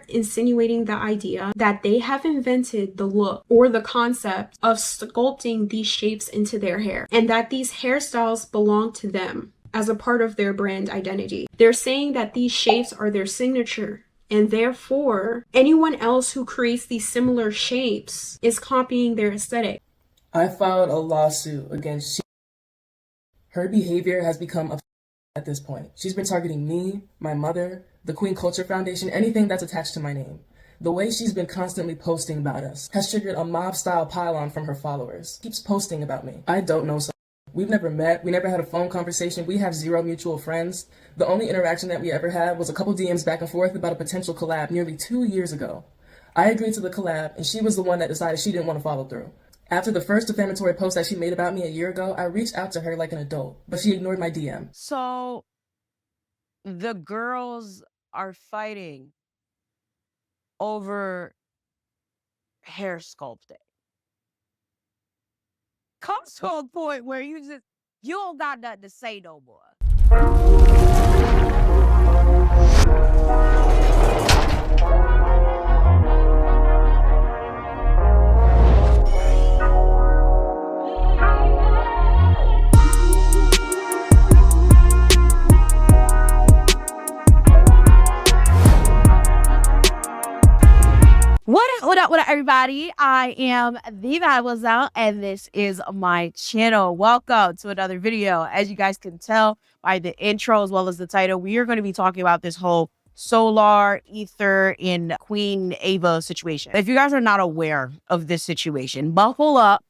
insinuating the idea that they have invented the look or the concept of sculpting these shapes into their hair, and that these hairstyles belong to them as a part of their brand identity. They're saying that these shapes are their signature, and therefore anyone else who creates these similar shapes is copying their aesthetic. I filed a lawsuit against her behavior has become at this point. She's been targeting me, my mother, the Queen Culture Foundation, anything that's attached to my name. The way she's been constantly posting about us has triggered a mob-style pile-on from her followers. Keeps posting about me. I don't know something. We've never met. We never had a phone conversation. We have zero mutual friends. The only interaction that we ever had was a couple DMs back and forth about a potential collab nearly 2 years ago. I agreed to the collab, and she was the one that decided she didn't want to follow through. After the first defamatory post that she made about me a year ago, I reached out to her like an adult, but she ignored my DM. So the girls are fighting over hair sculpting. Comes to a point where you don't got nothing to say no more. What up, everybody? I am the Mademoiselle, and this is my channel. Welcome to another video. As you guys can tell by the intro as well as the title, we are going to be talking about this whole Solar, Ether, and Queen Ava situation. If you guys are not aware of this situation, buckle up,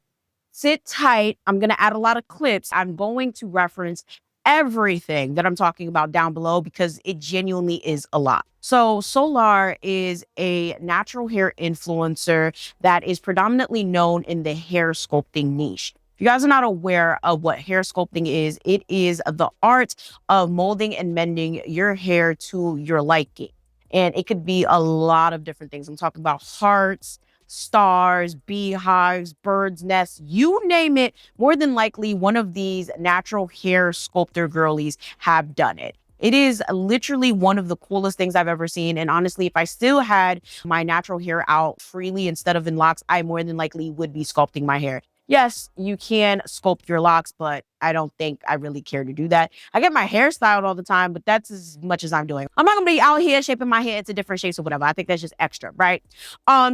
sit tight. I'm going to add a lot of clips. I'm going to reference everything that I'm talking about down below because it genuinely is a lot. So Solar is a natural hair influencer that is predominantly known in the hair sculpting niche. If you guys are not aware of what hair sculpting is, it is the art of molding and mending your hair to your liking. And it could be a lot of different things. I'm talking about hearts, stars, beehives, birds' nests, you name it. More than likely, one of these natural hair sculptor girlies have done it. It is literally one of the coolest things I've ever seen. And honestly, if I still had my natural hair out freely instead of in locks, I more than likely would be sculpting my hair. Yes, you can sculpt your locks, but I don't think I really care to do that. I get my hair styled all the time, but that's as much as I'm doing. I'm not gonna be out here shaping my hair into different shapes or whatever. I think that's just extra, right?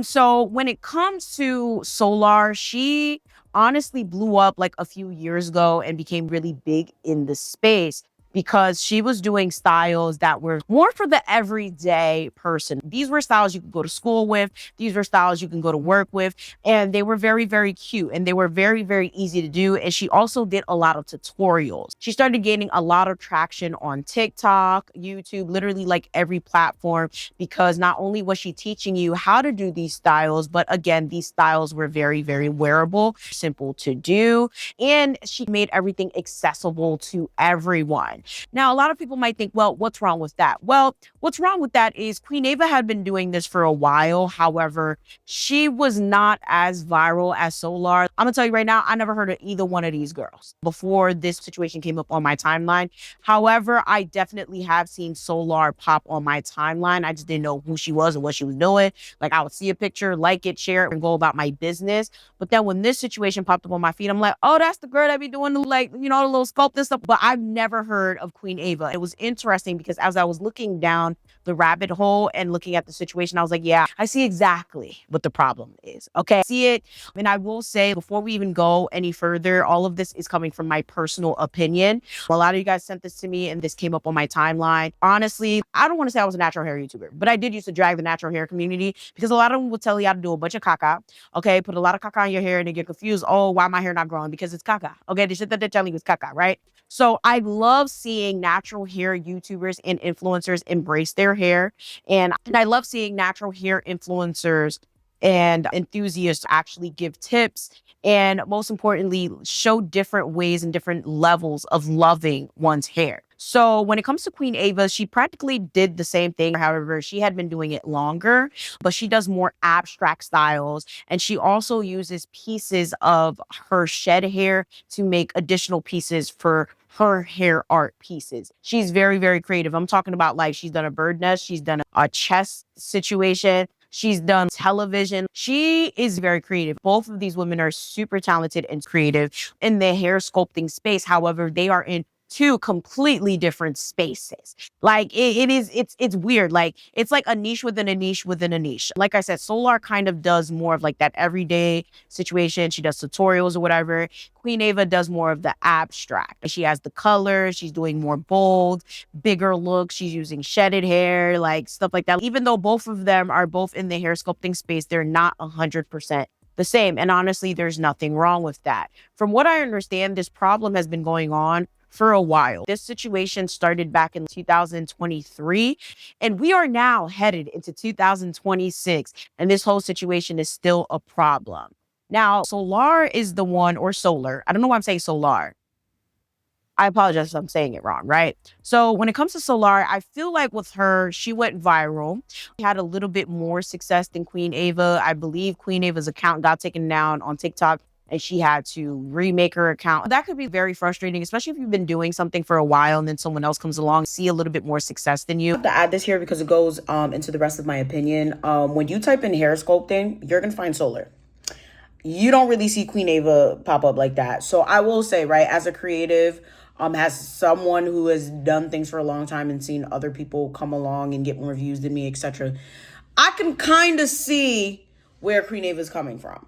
So when it comes to Solar, she honestly blew up like a few years ago and became really big in the space because she was doing styles that were more for the everyday person. These were styles you could go to school with. These were styles you can go to work with. And they were very, very cute. And they were very, very easy to do. And she also did a lot of tutorials. She started gaining a lot of traction on TikTok, YouTube, literally like every platform, because not only was she teaching you how to do these styles, but again, these styles were very, very wearable, simple to do. And she made everything accessible to everyone. Now, a lot of people might think, well, what's wrong with that? Well, what's wrong with that is Queen Ava had been doing this for a while. However, she was not as viral as Solar. I'm gonna tell you right now, I never heard of either one of these girls before this situation came up on my timeline. However, I definitely have seen Solar pop on my timeline. I just didn't know who she was and what she was doing. Like, I would see a picture, like it, share it, and go about my business. But then when this situation popped up on my feed, I'm like, oh, that's the girl that be doing the, like, you know, the little sculpting stuff. But I've never heard of Queen Ava. It was interesting because as I was looking down the rabbit hole and looking at the situation, I was like, yeah, I see exactly what the problem is. Okay, I see it. And I will say, before we even go any further, all of this is coming from my personal opinion. A lot of you guys sent this to me and this came up on my timeline. Honestly, I don't want to say I was a natural hair YouTuber, but I did used to drag the natural hair community because a lot of them will tell you how to do a bunch of caca. Okay, put a lot of caca in your hair and they get confused. Oh, why my hair not growing? Because it's caca. Okay, the shit that they're telling you is caca, right? So I love seeing natural hair YouTubers and influencers embrace their hair. And I love seeing natural hair influencers and enthusiasts actually give tips and, most importantly, show different ways and different levels of loving one's hair. So when it comes to Queen Ava, she practically did the same thing. However, she had been doing it longer, but she does more abstract styles. And she also uses pieces of her shed hair to make additional pieces for her hair art pieces. She's very, very creative. I'm talking about like she's done a bird nest, she's done a chest situation, she's done television. She is very creative. Both of these women are super talented and creative in the hair sculpting space. However, they are in two completely different spaces. Like it's weird. Like it's like a niche within a niche within a niche. Like I said, Solar kind of does more of like that everyday situation. She does tutorials or whatever. Queen Ava does more of the abstract. She has the colors. She's doing more bold, bigger looks. She's using shedded hair, like stuff like that. Even though both of them are both in the hair sculpting space, they're not 100% the same. And honestly, there's nothing wrong with that. From what I understand, this problem has been going on for a while. This situation started back in 2023, and we are now headed into 2026, and this whole situation is still a problem. Now, Solar is the one, or Solar. I don't know why I'm saying Solar. I apologize if I'm saying it wrong, right? So when it comes to Solar, I feel like with her, she went viral. She had a little bit more success than Queen Ava. I believe Queen Ava's account got taken down on TikTok and she had to remake her account. That could be very frustrating, especially if you've been doing something for a while and then someone else comes along, see a little bit more success than you. I have to add this here because it goes into the rest of my opinion. When you type in hair sculpting, you're going to find Solar. You don't really see Queen Ava pop up like that. So I will say, right, as a creative, as someone who has done things for a long time and seen other people come along and get more views than me, etc., I can kind of see where Queen Ava is coming from.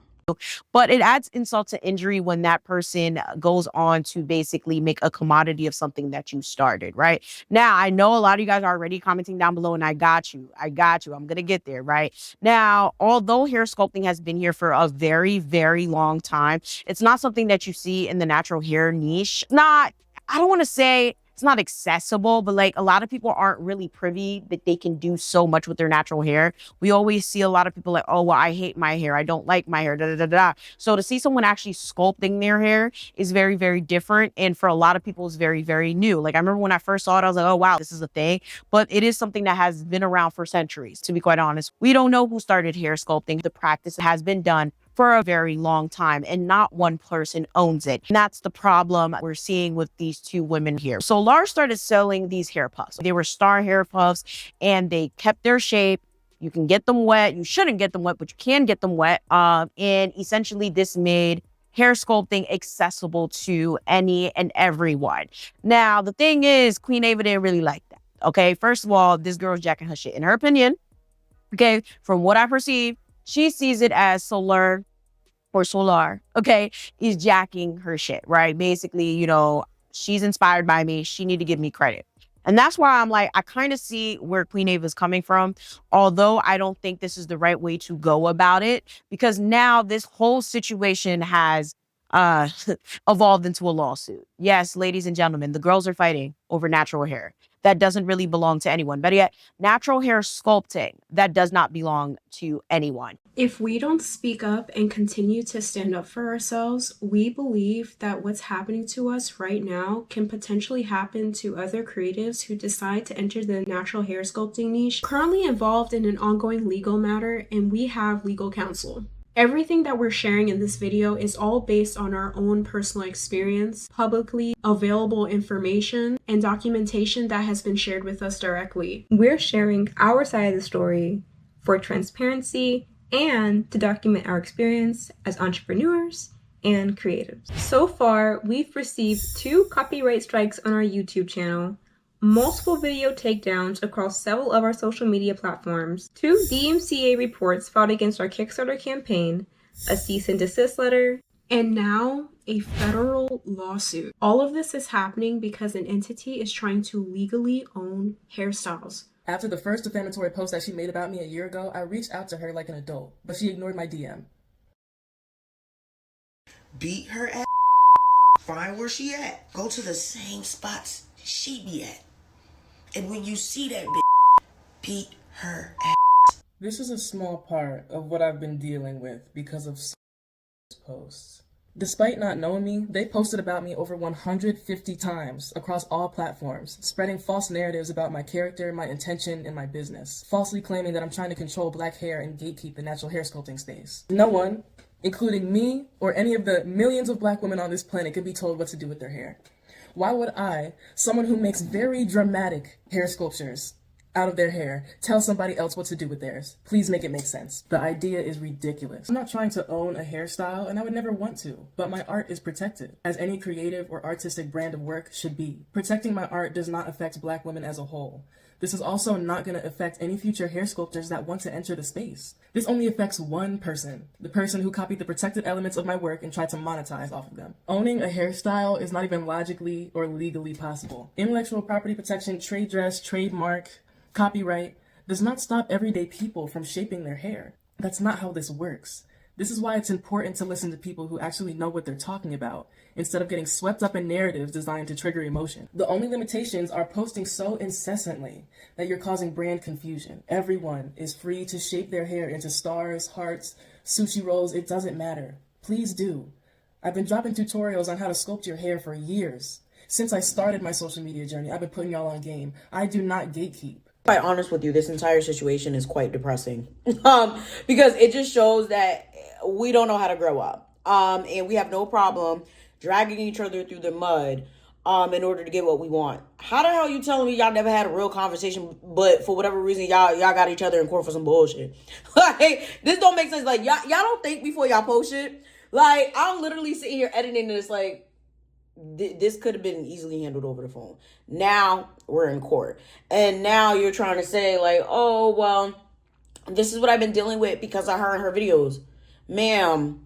But it adds insult to injury when that person goes on to basically make a commodity of something that you started, right? Now, I know a lot of you guys are already commenting down below, and I got you. I'm going to get there, right? Now, although hair sculpting has been here for a very, very long time, it's not something that you see in the natural hair niche. I don't want to say it's not accessible, but like a lot of people aren't really privy that they can do so much with their natural hair. We always see a lot of people like, oh, well, I hate my hair. I don't like my hair, da, da, da, da. So to see someone actually sculpting their hair is very, very different. And for a lot of people, it's very, very new. Like I remember when I first saw it, I was like, oh, wow, this is a thing. But it is something that has been around for centuries, to be quite honest. We don't know who started hair sculpting. The practice has been done for a very long time, and not one person owns it. And that's the problem we're seeing with these two women here. So Solar started selling these hair puffs. They were star hair puffs, and they kept their shape. You can get them wet. You shouldn't get them wet, but you can get them wet. And essentially this made hair sculpting accessible to any and everyone. Now, the thing is, Queen Ava didn't really like that. Okay, first of all, this girl's jacking her shit. In her opinion, okay, from what I perceive, she sees it as Solar, okay, is jacking her shit, right? Basically, you know, she's inspired by me. She need to give me credit. And that's why I'm like, I kind of see where Queen Ava is coming from, although I don't think this is the right way to go about it, because now this whole situation has evolved into a lawsuit. Yes, ladies and gentlemen, the girls are fighting over natural hair. That doesn't really belong to anyone. Better yet, natural hair sculpting, that does not belong to anyone. If we don't speak up and continue to stand up for ourselves, we believe that what's happening to us right now can potentially happen to other creatives who decide to enter the natural hair sculpting niche, currently involved in an ongoing legal matter, and we have legal counsel. Everything that we're sharing in this video is all based on our own personal experience, publicly available information, and documentation that has been shared with us directly. We're sharing our side of the story for transparency and to document our experience as entrepreneurs and creatives. So far, we've received 2 copyright strikes on our YouTube channel, multiple video takedowns across several of our social media platforms, 2 DMCA reports filed against our Kickstarter campaign, a cease and desist letter, and now a federal lawsuit. All of this is happening because an entity is trying to legally own hairstyles. After the first defamatory post that she made about me a year ago, I reached out to her like an adult, but she ignored my DM. Beat her ass, find where she at, go to the same spots she be at. And when you see that bitch, beat her ass. This is a small part of what I've been dealing with because of posts. Despite not knowing me, they posted about me over 150 times across all platforms, spreading false narratives about my character, my intention, and my business, falsely claiming that I'm trying to control black hair and gatekeep the natural hair sculpting space. No one, including me or any of the millions of black women on this planet, can be told what to do with their hair. Why would I, someone who makes very dramatic hair sculptures out of their hair, tell somebody else what to do with theirs? Please make it make sense. The idea is ridiculous. I'm not trying to own a hairstyle, and I would never want to, but my art is protected, as any creative or artistic brand of work should be. Protecting my art does not affect Black women as a whole. This is also not going to affect any future hair sculptors that want to enter the space. This only affects one person, the person who copied the protected elements of my work and tried to monetize off of them. Owning a hairstyle is not even logically or legally possible. Intellectual property protection, trade dress, trademark, copyright does not stop everyday people from shaping their hair. That's not how this works. This is why it's important to listen to people who actually know what they're talking about, instead of getting swept up in narratives designed to trigger emotion. The only limitations are posting so incessantly that you're causing brand confusion. Everyone is free to shape their hair into stars, hearts, sushi rolls, it doesn't matter. Please do. I've been dropping tutorials on how to sculpt your hair for years. Since I started my social media journey, I've been putting y'all on game. I do not gatekeep. Quite honest with you, this entire situation is quite depressing because it just shows that we don't know how to grow up, and we have no problem dragging each other through the mud in order to get what we want. How the hell you telling me y'all never had a real conversation, but for whatever reason y'all got each other in court for some bullshit? Like, this don't make sense. Like, y'all don't think before y'all post shit. Like, I'm literally sitting here editing this like, this could have been easily handled over the phone. Now we're in court, and now you're trying to say like, oh, well, this is what I've been dealing with because of her and her videos. Ma'am,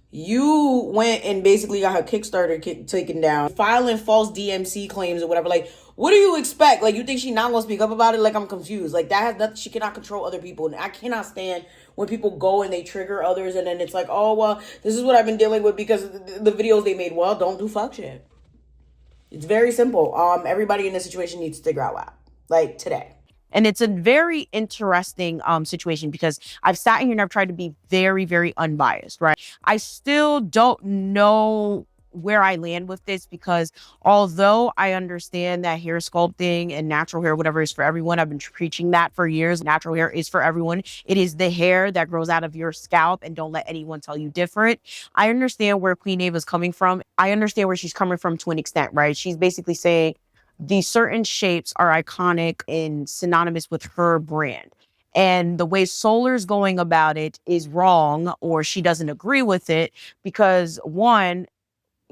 you went and basically got her Kickstarter taken down, filing false DMC claims or whatever. Like, what do you expect? Like, you think she's not gonna speak up about it? Like, I'm confused. Like, that has nothing. She cannot control other people, and I cannot stand when people go and they trigger others, and then it's like, oh, well, this is what I've been dealing with because of the videos they made. Well, don't do fuck shit. It's very simple. Everybody in this situation needs to figure out why. Like, today. And it's a very interesting situation because I've sat here and I've tried to be very, very unbiased, right? I still don't know where I land with this because although I understand that hair sculpting and natural hair, whatever, is for everyone, I've been preaching that for years. Natural hair is for everyone. It is the hair that grows out of your scalp, and don't let anyone tell you different. I understand where Queen Ava is coming from. I understand where she's coming from to an extent, right? She's basically saying these certain shapes are iconic and synonymous with her brand. And the way Solar's going about it is wrong, or she doesn't agree with it because, one,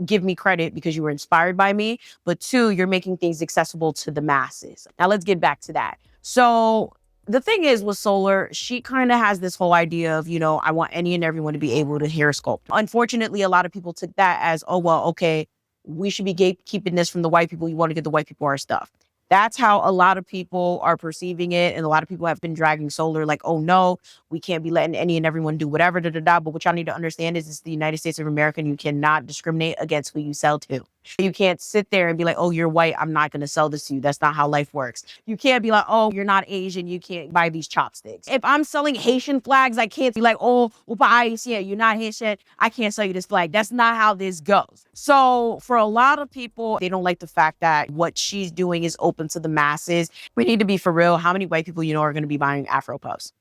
give me credit because you were inspired by me, but two, you're making things accessible to the masses. Now let's get back to that. So the thing is with Solar, she kind of has this whole idea of, you know, I want any and everyone to be able to hair sculpt. Unfortunately, a lot of people took that as, oh, well, okay, we should be gatekeeping this from the white people. You want to get the white people our stuff. That's how a lot of people are perceiving it. And a lot of people have been dragging Solar like, oh, no, we can't be letting any and everyone do whatever, da, da, da. But what y'all need to understand is it's the United States of America, and you cannot discriminate against who you sell to. You can't sit there and be like, oh, you're white, I'm not going to sell this to you. That's not how life works. You can't be like, oh, you're not Asian, you can't buy these chopsticks. If I'm selling Haitian flags, I can't be like, oh, yeah, you're not Haitian, I can't sell you this flag. That's not how this goes. So for a lot of people, they don't like the fact that what she's doing is open to the masses. We need to be for real. How many white people you know are going to be buying Afro puffs?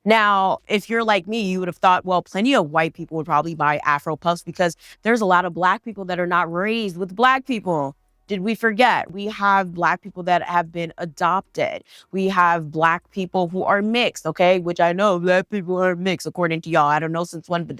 Now, if you're like me, you would have thought, well, plenty of white people would probably buy Afro puffs because there's a lot of Black people that are not raised with Black people. Did we forget? We have Black people that have been adopted. We have Black people who are mixed, okay? Which I know Black people are mixed, according to y'all. I don't know since when, but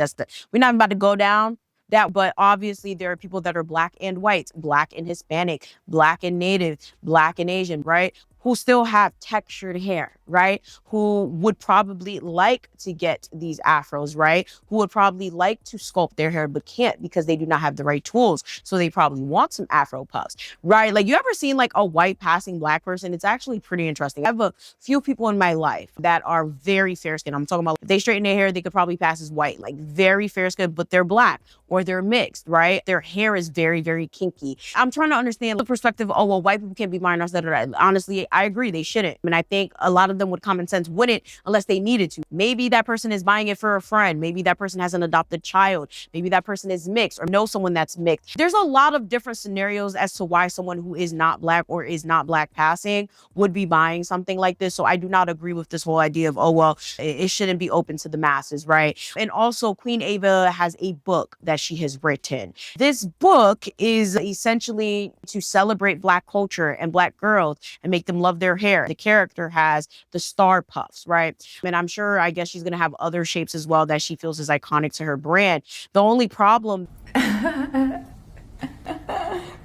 we're not about to go down that. But obviously, there are people that are Black and white, Black and Hispanic, Black and Native, Black and Asian, right? Who still have textured hair, right? Who would probably like to get these afros, right? Who would probably like to sculpt their hair, but can't because they do not have the right tools. So they probably want some Afro puffs, right? Like, you ever seen like a white passing Black person? It's actually pretty interesting. I have a few people in my life that are very fair skinned. I'm talking about if they straighten their hair, they could probably pass as white, like very fair skinned, but they're Black or they're mixed, right? Their hair is very, very kinky. I'm trying to understand the perspective, oh, well, white people can't be minors, that are honestly, I agree, they shouldn't. And I think a lot of them with common sense wouldn't unless they needed to. Maybe that person is buying it for a friend. Maybe that person has an adopted child. Maybe that person is mixed or knows someone that's mixed. There's a lot of different scenarios as to why someone who is not Black or is not Black passing would be buying something like this. So I do not agree with this whole idea of, oh, well, it shouldn't be open to the masses, right? And also, Queen Ava has a book that she has written. This book is essentially to celebrate Black culture and Black girls and make them love their hair. The character has the star puffs, right? And I'm sure, I guess she's going to have other shapes as well that she feels is iconic to her brand. The only problem...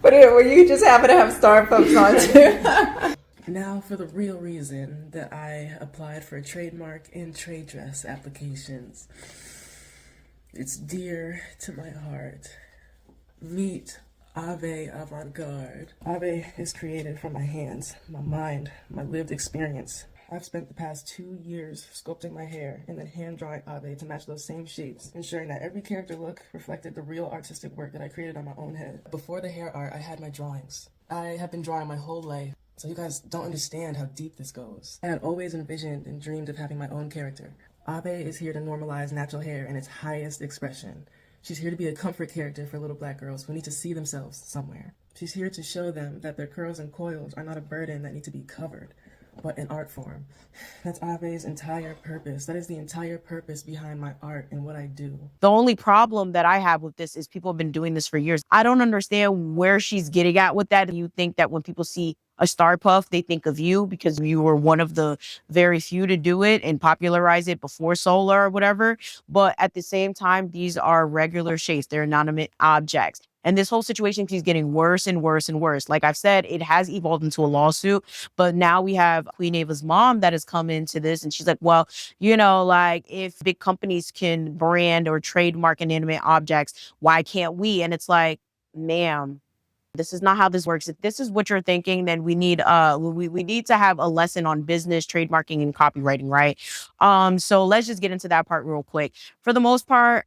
But were you just happen to have star puffs on too? Now for the real reason that I applied for a trademark and trade dress applications. It's dear to my heart. Meet Ave avant-garde. Ave is created from my hands, my mind, my lived experience. I've spent the past 2 years sculpting my hair and then hand-drawing Ave to match those same shapes, ensuring that every character look reflected the real artistic work that I created on my own head. Before the hair art, I had my drawings. I have been drawing my whole life, so you guys don't understand how deep this goes. I had always envisioned and dreamed of having my own character. Ave is here to normalize natural hair in its highest expression. She's here to be a comfort character for little Black girls who need to see themselves somewhere. She's here to show them that their curls and coils are not a burden that need to be covered, but an art form. That's Ave's entire purpose. That is the entire purpose behind my art and what I do. The only problem that I have with this is people have been doing this for years. I don't understand where she's getting at with that. You think that when people see a star puff, they think of you because you were one of the very few to do it and popularize it before Solar or whatever. But at the same time, these are regular shapes. They're inanimate objects. And this whole situation keeps getting worse and worse and worse. Like I've said, it has evolved into a lawsuit, but now we have Queen Ava's mom that has come into this and she's like, well, you know, like if big companies can brand or trademark inanimate objects, why can't we? And it's like, ma'am, this is not how this works. If this is what you're thinking, then we need we need to have a lesson on business, trademarking, and copywriting, right? So let's just get into that part real quick. For the most part,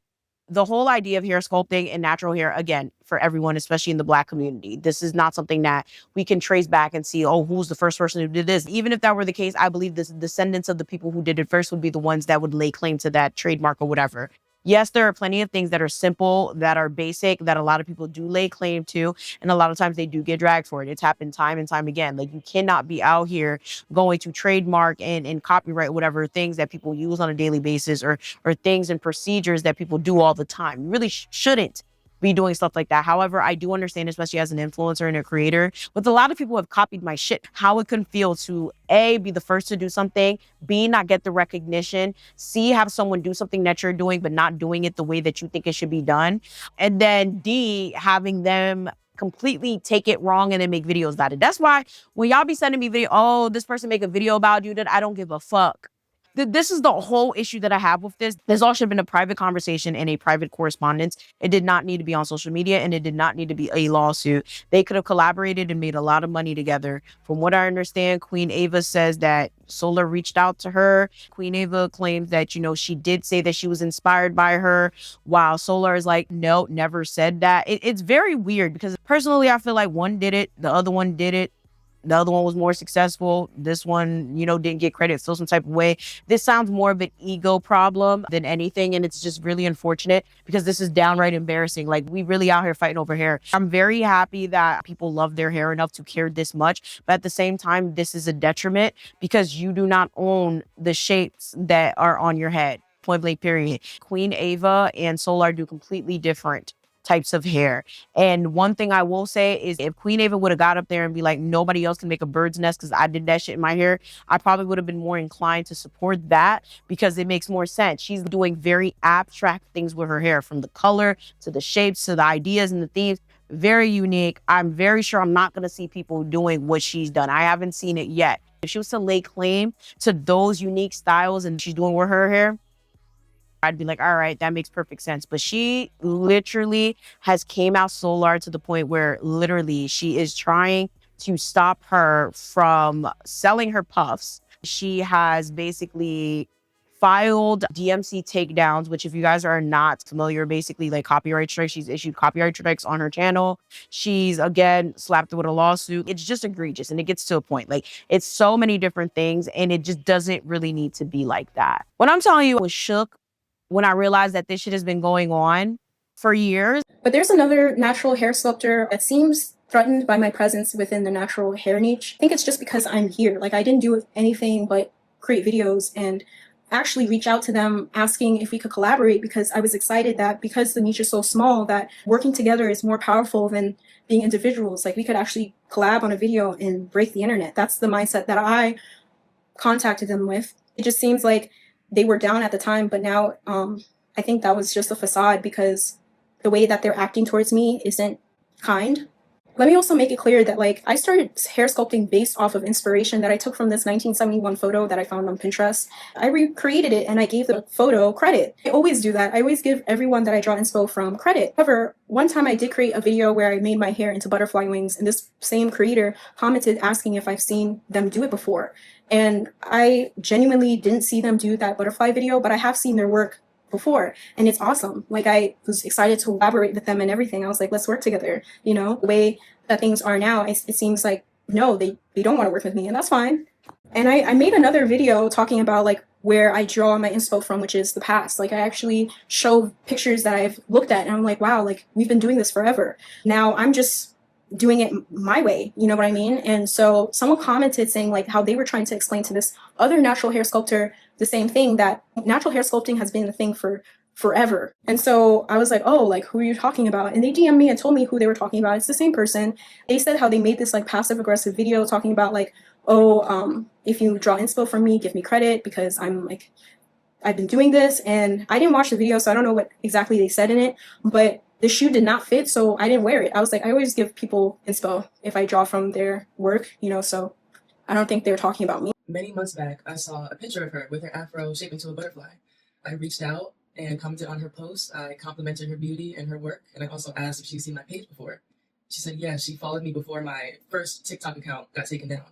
the whole idea of hair sculpting and natural hair, again, for everyone, especially in the Black community, this is not something that we can trace back and see, oh, who's the first person who did this? Even if that were the case, I believe the descendants of the people who did it first would be the ones that would lay claim to that trademark or whatever. Yes, there are plenty of things that are simple, that are basic, that a lot of people do lay claim to, and a lot of times they do get dragged for it. It's happened time and time again. Like, you cannot be out here going to trademark and copyright whatever things that people use on a daily basis or things and procedures that people do all the time. You really shouldn't be doing stuff like that. However, I do understand, especially as an influencer and a creator, with a lot of people who have copied my shit, how it can feel to A, be the first to do something, B, not get the recognition, C, have someone do something that you're doing but not doing it the way that you think it should be done, and then D, having them completely take it wrong and then make videos about it. That's why when y'all be sending me video, oh, this person make a video about you, that I don't give a fuck. This is the whole issue that I have with this. This all should have been a private conversation and a private correspondence. It did not need to be on social media, and it did not need to be a lawsuit. They could have collaborated and made a lot of money together. From what I understand, Queen Ava says that Solar reached out to her. Queen Ava claims that, you know, she did say that she was inspired by her, while Solar is like, no, never said that. It's very weird because personally, I feel like one did it, the other one did it. The other one was more successful. This one, you know, didn't get credit, feel some type of way. This sounds more of an ego problem than anything. And it's just really unfortunate because this is downright embarrassing. Like, we really out here fighting over hair. I'm very happy that people love their hair enough to care this much. But at the same time, this is a detriment because you do not own the shapes that are on your head. Point blank, period. Queen Ava and Solar do completely different types of hair. And one thing I will say is if Queen Ava would have got up there and be like, nobody else can make a bird's nest because I did that shit in my hair, I probably would have been more inclined to support that because it makes more sense. She's doing very abstract things with her hair, from the color to the shapes to the ideas and the themes. Very unique. I'm very sure I'm not going to see people doing what she's done. I haven't seen it yet. If she was to lay claim to those unique styles and she's doing with her hair, I'd be like, all right, that makes perfect sense. But she literally has came out Solar to the point where literally she is trying to stop her from selling her puffs. She has basically filed DMC takedowns, which if you guys are not familiar, basically like copyright strikes. She's issued copyright strikes on her channel. She's again slapped with a lawsuit. It's just egregious, and it gets to a point. Like, it's so many different things, and it just doesn't really need to be like that. What I'm telling you, I was shook when I realized that this shit has been going on for years. But there's another natural hair sculptor that seems threatened by my presence within the natural hair niche. I think it's just because I'm here. Like, I didn't do anything but create videos and actually reach out to them asking if we could collaborate, because I was excited that because the niche is so small that working together is more powerful than being individuals. Like, we could actually collab on a video and break the internet. That's the mindset that I contacted them with. It just seems like they were down at the time, but now I think that was just a facade, because the way that they're acting towards me isn't kind. Let me also make it clear that, like, I started hair sculpting based off of inspiration that I took from this 1971 photo that I found on Pinterest. I recreated it and I gave the photo credit. I always do that. I always give everyone that I draw inspo from credit. However, one time I did create a video where I made my hair into butterfly wings, and this same creator commented asking if I've seen them do it before. And I genuinely didn't see them do that butterfly video, but I have seen their work before, and it's awesome. Like, I was excited to collaborate with them and everything. I was like, let's work together. You know, the way that things are now, it seems like, no, they don't want to work with me, and that's fine. And I made another video talking about like where I draw my inspo from, which is the past. Like, I actually show pictures that I've looked at and I'm like, wow, like, we've been doing this forever. Now I'm just doing it my way, you know what I mean? And so someone commented saying like how they were trying to explain to this other natural hair sculptor the same thing, that natural hair sculpting has been a thing for forever. And so I was like, oh, like, who are you talking about? And they DM'd me and told me who they were talking about. It's the same person. They said how they made this like passive aggressive video talking about like, oh, if you draw inspo from me, give me credit because I've been doing this. And I didn't watch the video, so I don't know what exactly they said in it, but the shoe did not fit, so I didn't wear it. I was like, I always give people inspo if I draw from their work, you know, so I don't think they're talking about me. Many months back, I saw a picture of her with her afro shaped into a butterfly. I reached out and commented on her post. I complimented her beauty and her work, and I also asked if she'd seen my page before. She said, yeah, she followed me before my first TikTok account got taken down.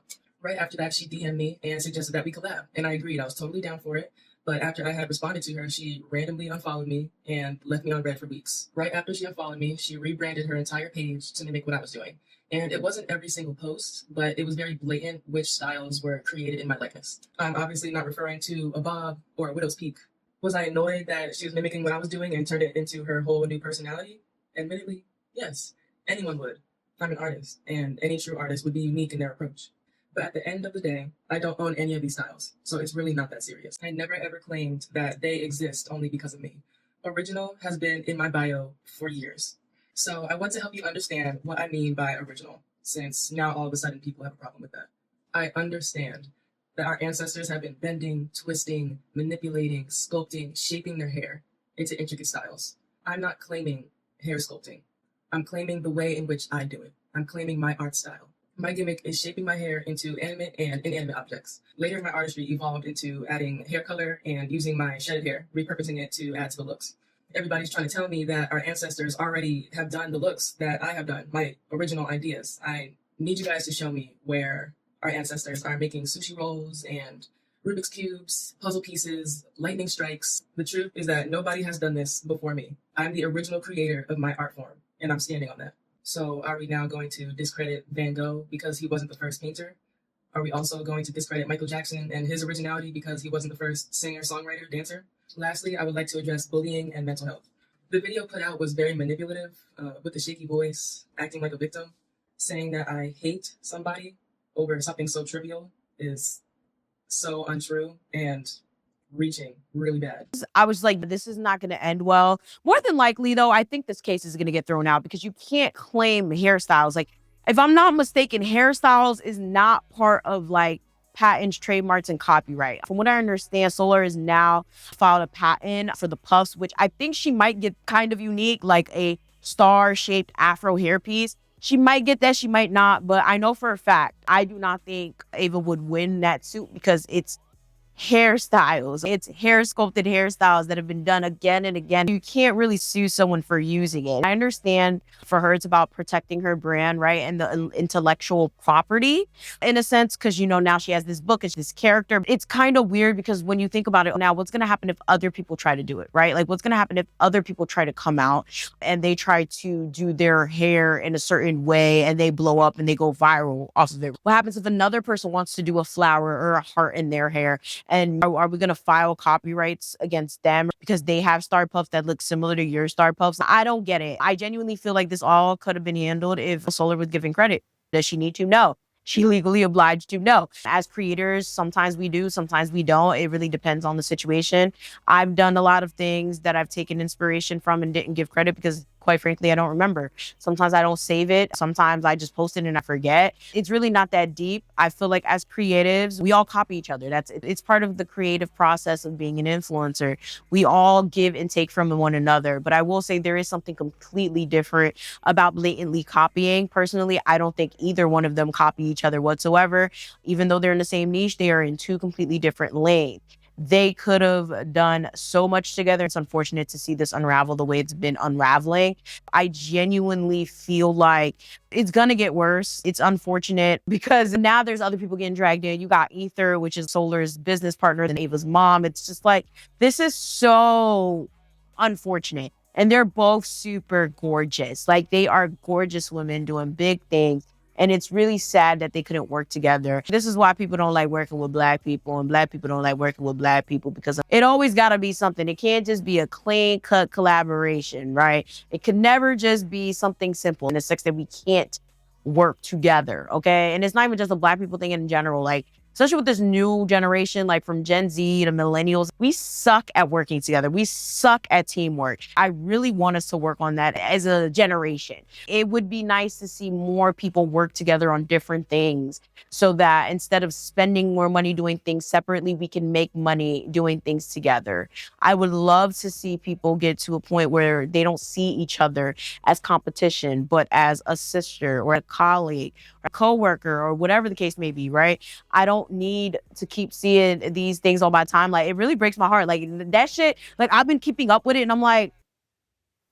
Right after that, she DM'd me and suggested that we collab, and I agreed. I was totally down for it. But after I had responded to her, she randomly unfollowed me and left me on red for weeks. Right after she unfollowed me, she rebranded her entire page to mimic what I was doing. And it wasn't every single post, but it was very blatant which styles were created in my likeness. I'm obviously not referring to a bob or a widow's peak. Was I annoyed that she was mimicking what I was doing and turned it into her whole new personality? Admittedly, yes. Anyone would. I'm an artist, and any true artist would be unique in their approach. But at the end of the day, I don't own any of these styles, so it's really not that serious. I never ever claimed that they exist only because of me. Original has been in my bio for years. So I want to help you understand what I mean by original, since now all of a sudden people have a problem with that. I understand that our ancestors have been bending, twisting, manipulating, sculpting, shaping their hair into intricate styles. I'm not claiming hair sculpting. I'm claiming the way in which I do it. I'm claiming my art style. My gimmick is shaping my hair into animate and inanimate objects. Later, my artistry evolved into adding hair color and using my shedded hair, repurposing it to add to the looks. Everybody's trying to tell me that our ancestors already have done the looks that I have done, my original ideas. I need you guys to show me where our ancestors are making sushi rolls and Rubik's Cubes, puzzle pieces, lightning strikes. The truth is that nobody has done this before me. I'm the original creator of my art form, and I'm standing on that. So are we now going to discredit Van Gogh because he wasn't the first painter? Are we also going to discredit Michael Jackson and his originality because he wasn't the first singer, songwriter, dancer? Lastly, I would like to address bullying and mental health. The video put out was very manipulative, with a shaky voice, acting like a victim. Saying that I hate somebody over something so trivial is so untrue and reaching really bad. I was like, this is not going to end well. More than likely, though, I think this case is going to get thrown out because you can't claim hairstyles. Like, if I'm not mistaken, hairstyles is not part of like patents, trademarks, and copyright. From what I understand, Solar has now filed a patent for the puffs, which I think she might get kind of unique, like a star-shaped afro hairpiece. She might get that, she might not, but I know for a fact, I do not think Ava would win that suit because it's hairstyles. It's hair sculpted hairstyles that have been done again and again. You can't really sue someone for using it. I understand for her, it's about protecting her brand, right? And the intellectual property in a sense, because, you know, now she has this book, it's this character. It's kind of weird because when you think about it now, what's going to happen if other people try to do it, right? Like what's going to happen if other people try to come out and they try to do their hair in a certain way and they blow up and they go viral off of it? What happens if another person wants to do a flower or a heart in their hair? And are we going to file copyrights against them because they have star puffs that look similar to your star puffs? I don't get it. I genuinely feel like this all could have been handled if Solar was given credit. Does she need to? No. She legally obliged to? No. As creators, sometimes we do, sometimes we don't. It really depends on the situation. I've done a lot of things that I've taken inspiration from and didn't give credit because, quite frankly, I don't remember. Sometimes I don't save it. Sometimes I just post it and I forget. It's really not that deep. I feel like as creatives, we all copy each other. It's part of the creative process of being an influencer. We all give and take from one another. But I will say there is something completely different about blatantly copying. Personally, I don't think either one of them copy each other whatsoever. Even though they're in the same niche, they are in two completely different lanes. They could have done so much together. It's unfortunate to see this unravel the way it's been unraveling. I genuinely feel like it's going to get worse. It's unfortunate because now there's other people getting dragged in. You got Ether, which is Solar's business partner, and Ava's mom. It's just like, this is so unfortunate. And they're both super gorgeous. Like, they are gorgeous women doing big things. And it's really sad that they couldn't work together. This is why people don't like working with Black people, and Black people don't like working with Black people, because it always got to be something. It can't just be a clean cut collaboration, right? It could never just be something simple in the sense that we can't work together, okay? And it's not even just a Black people thing in general. Like, especially with this new generation, like from Gen Z to millennials, we suck at working together. We suck at teamwork. I really want us to work on that as a generation. It would be nice to see more people work together on different things so that instead of spending more money doing things separately, we can make money doing things together. I would love to see people get to a point where they don't see each other as competition, but as a sister or a colleague or a coworker or whatever the case may be, right? I don't need to keep seeing these things on my timeline. It really breaks my heart. Like, that shit, like, I've been keeping up with it and I'm like,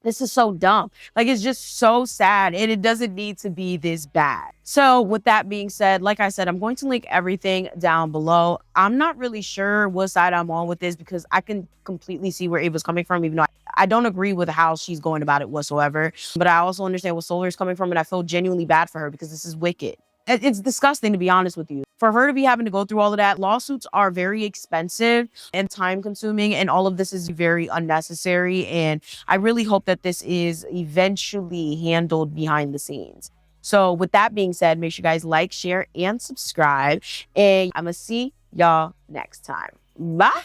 this is so dumb. Like, it's just so sad and it doesn't need to be this bad. So with that being said, like I said, I'm going to link everything down below. I'm not really sure what side I'm on with this because I can completely see where Ava's coming from, even though I don't agree with how she's going about it whatsoever. But I also understand where Solar is coming from, and I feel genuinely bad for her because this is wicked. It's disgusting, to be honest with you. For her to be having to go through all of that, lawsuits are very expensive and time consuming, and all of this is very unnecessary. And I really hope that this is eventually handled behind the scenes. So with that being said, make sure you guys like, share, and subscribe. And I'm going to see y'all next time. Bye.